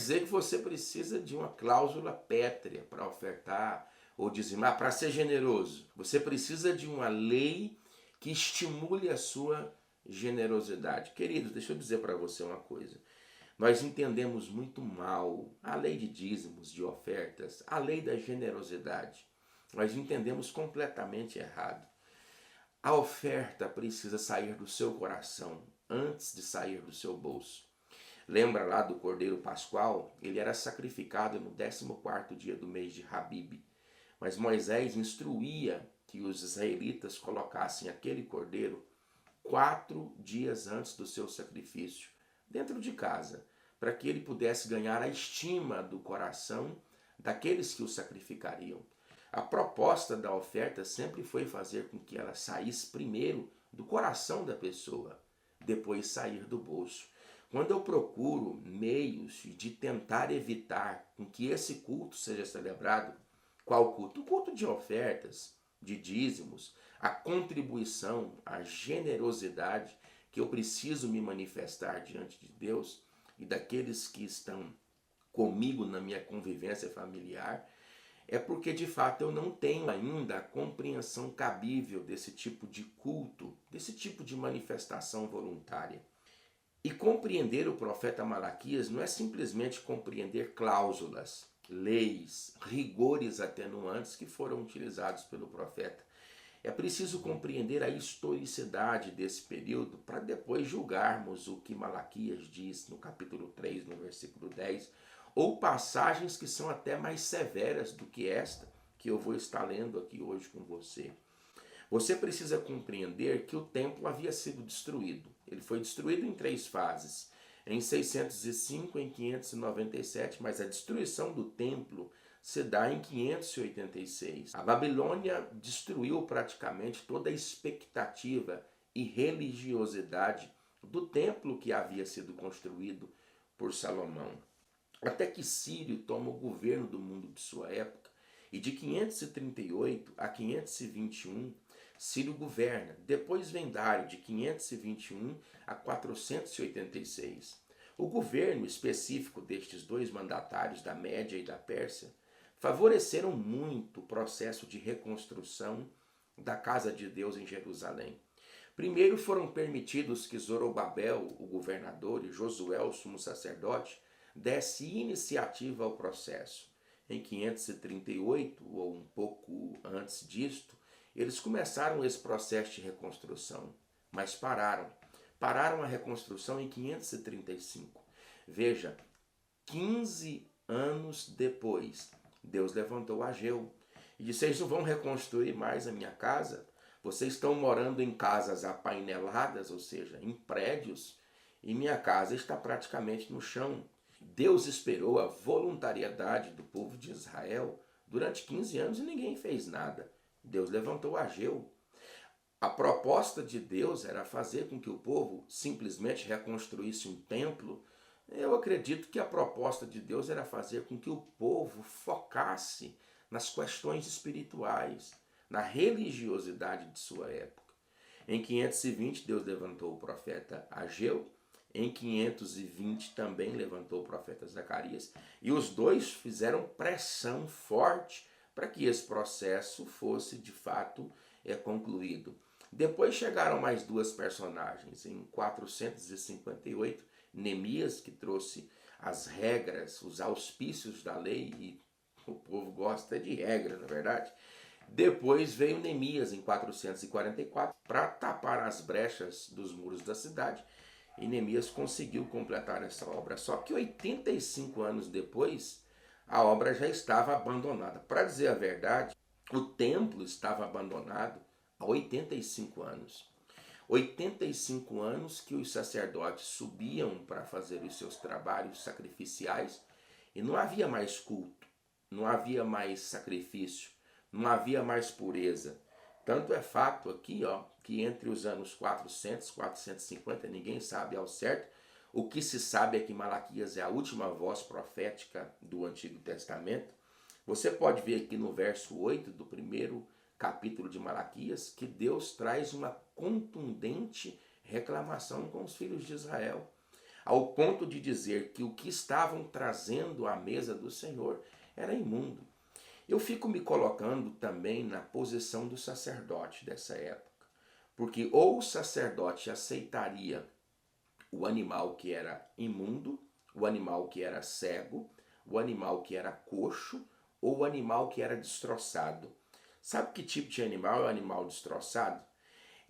dizer que você precisa de uma cláusula pétrea para ofertar ou dizimar, para ser generoso. Você precisa de uma lei que estimule a sua generosidade. Queridos, deixa eu dizer para você uma coisa. Nós entendemos muito mal a lei de dízimos, de ofertas, a lei da generosidade. Nós entendemos completamente errado. A oferta precisa sair do seu coração antes de sair do seu bolso. Lembra lá do Cordeiro Pascual? Ele era sacrificado no 14º dia do mês de Habib. Mas Moisés instruía que os israelitas colocassem aquele cordeiro 4 dias antes do seu sacrifício, dentro de casa, para que ele pudesse ganhar a estima do coração daqueles que o sacrificariam. A proposta da oferta sempre foi fazer com que ela saísse primeiro do coração da pessoa, depois sair do bolso. Quando eu procuro meios de tentar evitar com que esse culto seja celebrado, qual culto? O culto de ofertas, de dízimos, a contribuição, a generosidade que eu preciso me manifestar diante de Deus e daqueles que estão comigo na minha convivência familiar, é porque de fato eu não tenho ainda a compreensão cabível desse tipo de culto, desse tipo de manifestação voluntária. E compreender o profeta Malaquias não é simplesmente compreender cláusulas, leis, rigores atenuantes que foram utilizados pelo profeta. É preciso compreender a historicidade desse período para depois julgarmos o que Malaquias diz no capítulo 3, no versículo 10, ou passagens que são até mais severas do que esta, que eu vou estar lendo aqui hoje com você. Você precisa compreender que o templo havia sido destruído. Ele foi destruído em 3 fases. Em 605, em 597, mas a destruição do templo se dá em 586. A Babilônia destruiu praticamente toda a expectativa e religiosidade do templo que havia sido construído por Salomão. Até que Círio toma o governo do mundo de sua época, e de 538 a 521, Círio governa. Depois vem Dário, de 521 a 486. O governo específico destes 2 mandatários da Média e da Pérsia favoreceram muito o processo de reconstrução da casa de Deus em Jerusalém. Primeiro foram permitidos que Zorobabel, o governador, e Josué, o sumo sacerdote, desse iniciativa ao processo. Em 538, ou um pouco antes disto, eles começaram esse processo de reconstrução, mas pararam. Pararam a reconstrução em 535. Veja, 15 anos depois, Deus levantou Ageu e disse: vocês não vão reconstruir mais a minha casa? Vocês estão morando em casas apaineladas, ou seja, em prédios, e minha casa está praticamente no chão. Deus esperou a voluntariedade do povo de Israel durante 15 anos e ninguém fez nada. Deus levantou Ageu. A proposta de Deus era fazer com que o povo simplesmente reconstruísse um templo. Eu acredito que a proposta de Deus era fazer com que o povo focasse nas questões espirituais, na religiosidade de sua época. Em 520, Deus levantou o profeta Ageu. Em 520 também levantou o profeta Zacarias. E os 2 fizeram pressão forte para que esse processo fosse de fato concluído. Depois chegaram mais 2 personagens. Em 458, Neemias, que trouxe as regras, os auspícios da lei, e o povo gosta de regra, na verdade. Depois veio Neemias em 444 para tapar as brechas dos muros da cidade, e Neemias conseguiu completar essa obra. Só que 85 anos depois, a obra já estava abandonada. Para dizer a verdade, o templo estava abandonado há 85 anos. 85 anos que os sacerdotes subiam para fazer os seus trabalhos sacrificiais e não havia mais culto, não havia mais sacrifício, não havia mais pureza. Tanto é fato aqui, que entre os anos 400 e 450, ninguém sabe ao certo, o que se sabe é que Malaquias é a última voz profética do Antigo Testamento. Você pode ver aqui no verso 8 do primeiro capítulo de Malaquias que Deus traz uma contundente reclamação com os filhos de Israel. ao ponto de dizer que o que estavam trazendo à mesa do Senhor era imundo. Eu fico me colocando também na posição do sacerdote dessa época, porque ou o sacerdote aceitaria o animal que era imundo, o animal que era cego, o animal que era coxo ou o animal que era destroçado. Sabe que tipo de animal é o animal destroçado?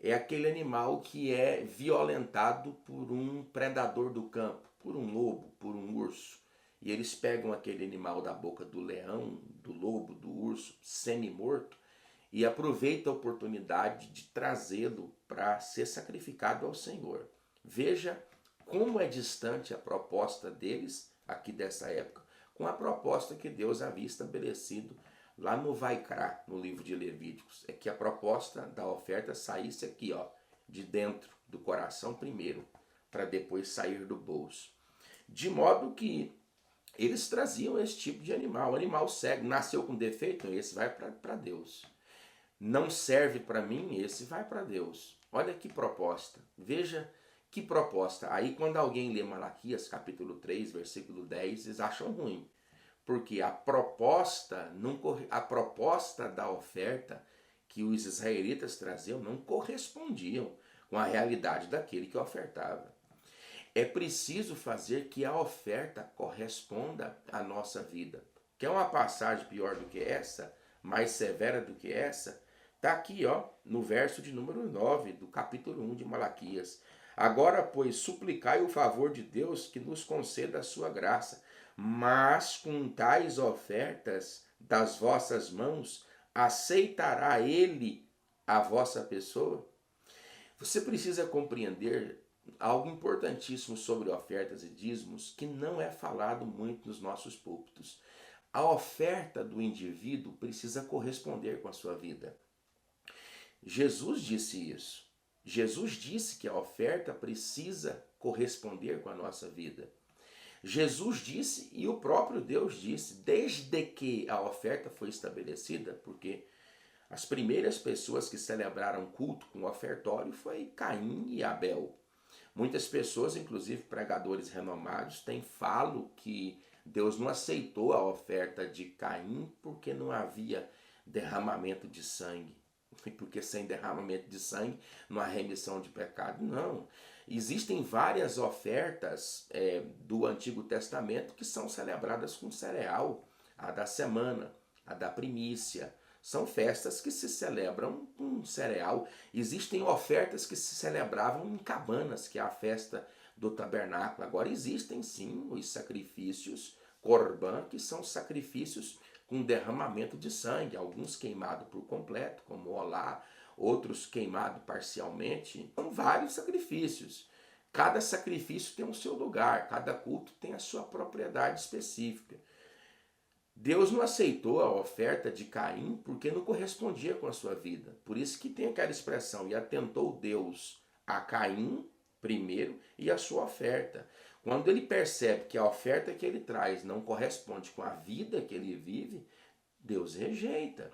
É aquele animal que é violentado por um predador do campo, por um lobo, por um urso. E eles pegam aquele animal da boca do leão, do lobo, do urso, semi-morto, e aproveitam a oportunidade de trazê-lo para ser sacrificado ao Senhor. Veja como é distante a proposta deles, aqui dessa época, com a proposta que Deus havia estabelecido lá no Vaikra, no livro de Levíticos. É que a proposta da oferta saísse aqui, ó, de dentro do coração primeiro, para depois sair do bolso. De modo que eles traziam esse tipo de animal. O animal cego nasceu com defeito, esse vai para Deus. Não serve para mim, esse vai para Deus. Olha que proposta. Veja que proposta. Aí quando alguém lê Malaquias capítulo 3, versículo 10, eles acham ruim. Porque a proposta da oferta que os israelitas traziam não correspondiam com a realidade daquele que ofertava. É preciso fazer que a oferta corresponda à nossa vida. Quer uma passagem pior do que essa? Mais severa do que essa? Está aqui, ó, no verso de número 9 do capítulo 1 de Malaquias. Agora, pois, suplicai o favor de Deus que nos conceda a sua graça, mas com tais ofertas das vossas mãos, aceitará ele a vossa pessoa? Você precisa compreender algo importantíssimo sobre ofertas e dízimos que não é falado muito nos nossos púlpitos. A oferta do indivíduo precisa corresponder com a sua vida. Jesus disse isso. Jesus disse que a oferta precisa corresponder com a nossa vida. Jesus disse e o próprio Deus disse, desde que a oferta foi estabelecida, porque as primeiras pessoas que celebraram culto com ofertório foi Caim e Abel. Muitas pessoas, inclusive pregadores renomados, têm falo que Deus não aceitou a oferta de Caim porque não havia derramamento de sangue. Porque sem derramamento de sangue não há remissão de pecado. Não. Existem várias ofertas do Antigo Testamento que são celebradas com cereal. A da semana, a da primícia. São festas que se celebram com cereal. Existem ofertas que se celebravam em cabanas, que é a festa do tabernáculo. Agora existem sim os sacrifícios corban, que são sacrifícios com derramamento de sangue, alguns queimados por completo, como olá, outros queimados parcialmente. São vários sacrifícios. Cada sacrifício tem o seu lugar, cada culto tem a sua propriedade específica. Deus não aceitou a oferta de Caim porque não correspondia com a sua vida. Por isso que tem aquela expressão, e atentou Deus a Caim primeiro e a sua oferta. Quando ele percebe que a oferta que ele traz não corresponde com a vida que ele vive, Deus rejeita.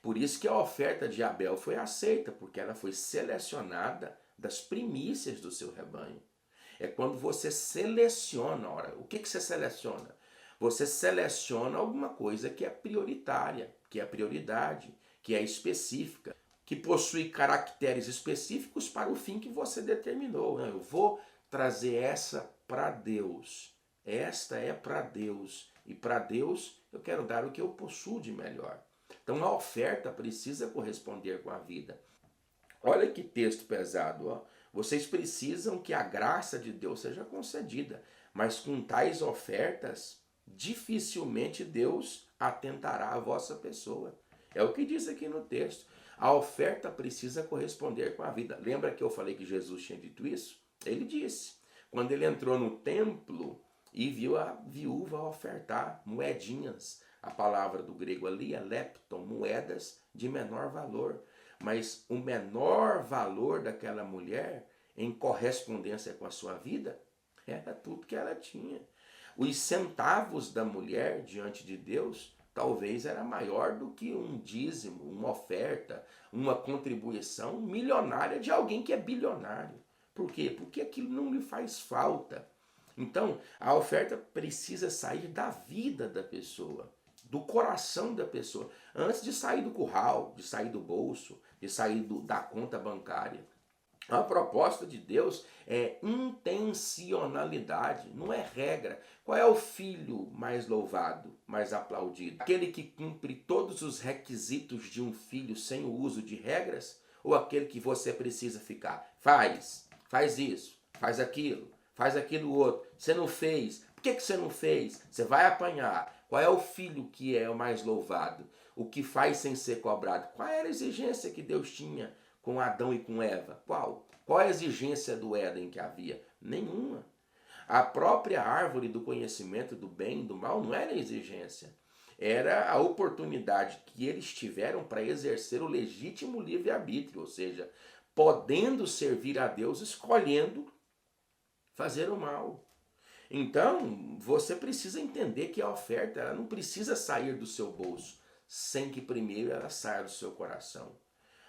Por isso que a oferta de Abel foi aceita, porque ela foi selecionada das primícias do seu rebanho. É quando você seleciona, ora, o que você seleciona? Você seleciona alguma coisa que é prioritária, que é prioridade, que é específica, que possui caracteres específicos para o fim que você determinou. Eu vou trazer essa para Deus. Esta é para Deus. E para Deus eu quero dar o que eu possuo de melhor. Então a oferta precisa corresponder com a vida. Olha que texto pesado, ó. Vocês precisam que a graça de Deus seja concedida, mas com tais ofertas, dificilmente Deus atentará à vossa pessoa. É o que diz aqui no texto. A oferta precisa corresponder com a vida. Lembra que eu falei que Jesus tinha dito isso? Ele disse. Quando ele entrou no templo e viu a viúva ofertar moedinhas. A palavra do grego ali é lepton, moedas de menor valor. Mas o menor valor daquela mulher, em correspondência com a sua vida, era tudo que ela tinha. Os centavos da mulher diante de Deus talvez era maior do que um dízimo, uma oferta, uma contribuição milionária de alguém que é bilionário. Por quê? Porque aquilo não lhe faz falta. Então, a oferta precisa sair da vida da pessoa, do coração da pessoa, antes de sair do curral, de sair do bolso, de sair da conta bancária. A proposta de Deus é intencionalidade, não é regra. Qual é o filho mais louvado, mais aplaudido? Aquele que cumpre todos os requisitos de um filho sem o uso de regras? Ou aquele que você precisa ficar? Faz isso, faz aquilo outro. Você não fez. Por que você não fez? Você vai apanhar. Qual é o filho que é o mais louvado? O que faz sem ser cobrado? Qual era a exigência que Deus tinha com Adão e com Eva? Qual? Qual a exigência do Éden que havia? Nenhuma. A própria árvore do conhecimento do bem e do mal não era exigência. Era a oportunidade que eles tiveram para exercer o legítimo livre-arbítrio, ou seja, podendo servir a Deus, escolhendo fazer o mal. Então, você precisa entender que a oferta ela não precisa sair do seu bolso, sem que primeiro ela saia do seu coração.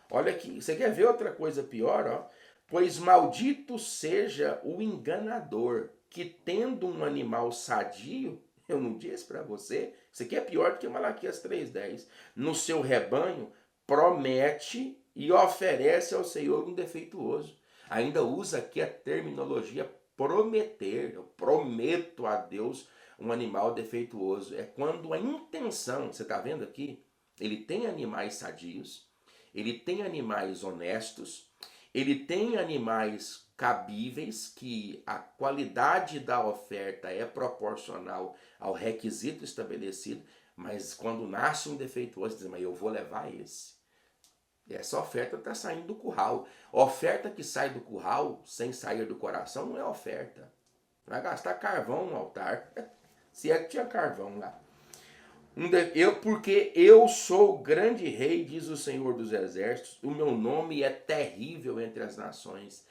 Olha aqui, você quer ver outra coisa pior? Ó? Pois maldito seja o enganador, que tendo um animal sadio, eu não disse para você, isso aqui é pior do que Malaquias 3,10, no seu rebanho, promete e oferece ao Senhor um defeituoso. Ainda usa aqui a terminologia prometer, eu prometo a Deus um animal defeituoso. É quando a intenção, você está vendo aqui, ele tem animais sadios, ele tem animais honestos, ele tem animais cabíveis, que a qualidade da oferta é proporcional ao requisito estabelecido, mas quando nasce um defeituoso, diz, mas eu vou levar esse. Essa oferta está saindo do curral. Oferta que sai do curral sem sair do coração não é oferta. Vai gastar carvão no altar. Se é que tinha carvão lá. Porque eu sou o grande rei, diz o Senhor dos Exércitos, o meu nome é terrível entre as nações.